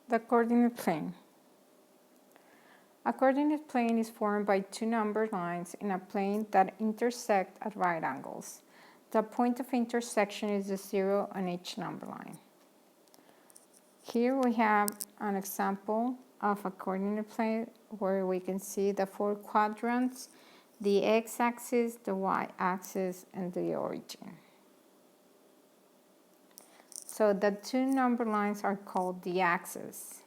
The coordinate plane. A coordinate plane is formed by two numbered lines in a plane that intersect at right angles. The point of intersection is the 0 on each number line. Here we have an example of a coordinate plane where we can see the four quadrants, the x-axis, the y-axis, and the origin. So the two number lines are called the axes.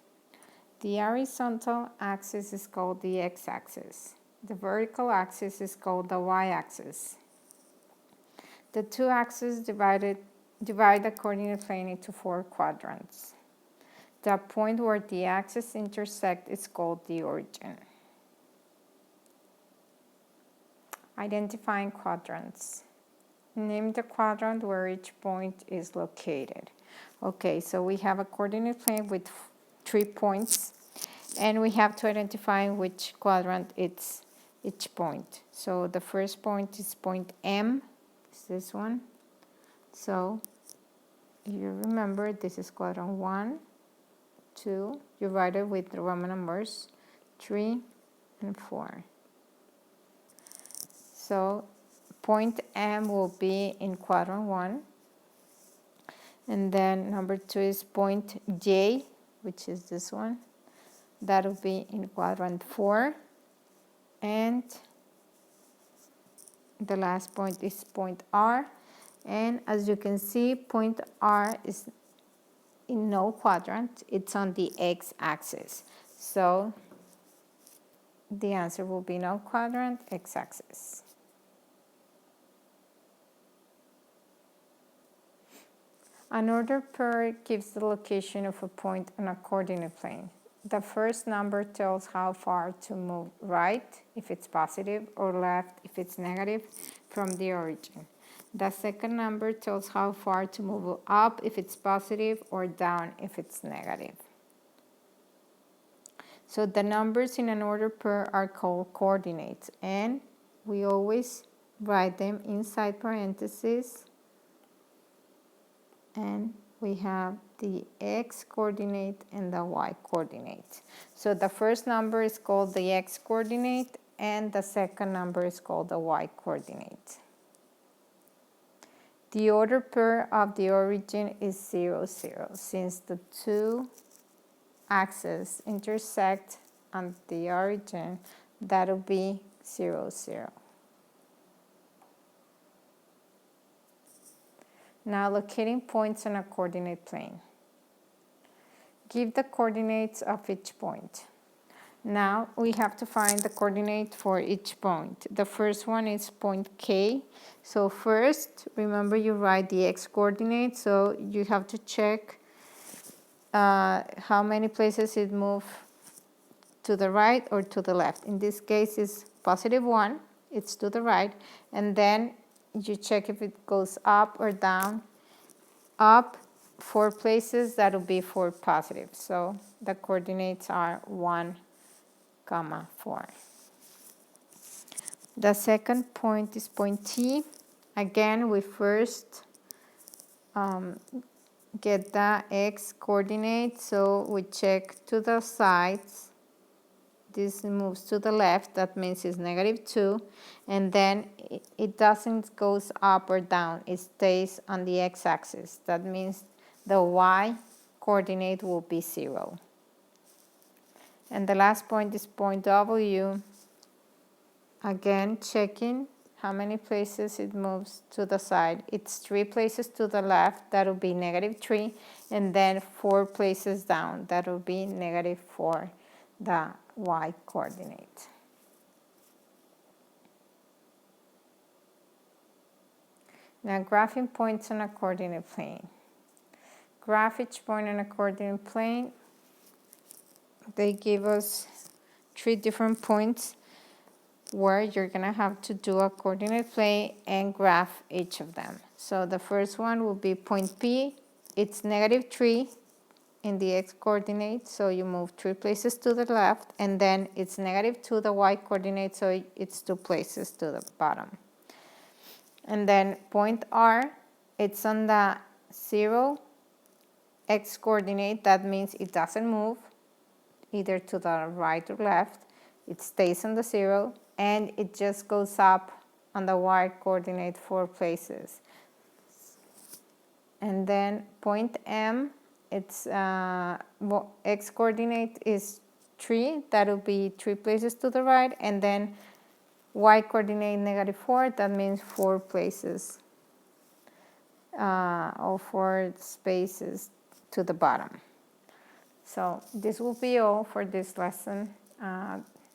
The horizontal axis is called the x-axis. The vertical axis is called the y-axis. The two axes divide the coordinate plane into four quadrants. The point where the axes intersect is called the origin. Identifying quadrants. Name the quadrant where each point is located. Okay, so we have a coordinate plane with 3 points, and we have to identify which quadrant it's each point. So the first point is point M, it's this one. So you remember this is quadrant 1, 2, you write it with the Roman numbers, 3 and 4. So point M will be in quadrant 1. And then number 2 is point J, which is this one. That will be in quadrant 4. And the last point is point R. And as you can see, point R is in no quadrant. It's on the x-axis. So the answer will be no quadrant, x-axis. An ordered pair gives the location of a point on a coordinate plane. The first number tells how far to move right, if it's positive, or left, if it's negative, from the origin. The second number tells how far to move up, if it's positive, or down, if it's negative. So the numbers in an ordered pair are called coordinates, and we always write them inside parentheses. And we have the x coordinate and the y coordinate. So the first number is called the x coordinate, and the second number is called the y coordinate. The ordered pair of the origin is 0, 0. Since the two axes intersect on the origin, that will be 0, 0. Now locating points on a coordinate plane. Give the coordinates of each point. Now we have to find the coordinate for each point. The first one is point K. So first, remember you write the x coordinate, so you have to check how many places it moves to the right or to the left. In this case, it's positive 1, it's to the right, and then you check if it goes up or down. Up 4 places, that will be 4 positive. So the coordinates are 1, 4. The second point is point T. Again, we first get the x coordinate, so we check to the sides. This moves to the left, that means it's -2, and then it doesn't go up or down, it stays on the x-axis. That means the y coordinate will be 0. And the last point is point W. Again, checking how many places it moves to the side. It's 3 places to the left, that will be -3, and then 4 places down, that will be -4, the y coordinate. Now graphing points on a coordinate plane. Graph each point on a coordinate plane. They give us 3 different points where you're going to have to do a coordinate plane and graph each of them. So the first one will be point P. It's -3 in the x coordinate, so you move 3 places to the left, and then it's -2 the y coordinate, so it's 2 places to the bottom. And then point R, it's on the 0 X coordinate, that means it doesn't move either to the right or left. It stays on the 0, and it just goes up on the Y coordinate 4 places. And then point M, its X coordinate is 3, that will be 3 places to the right, and then Y coordinate -4, that means 4 places or 4 spaces to the bottom. So this will be all for this lesson.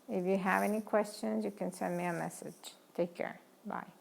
If you have any questions, you can send me a message. Take care. Bye.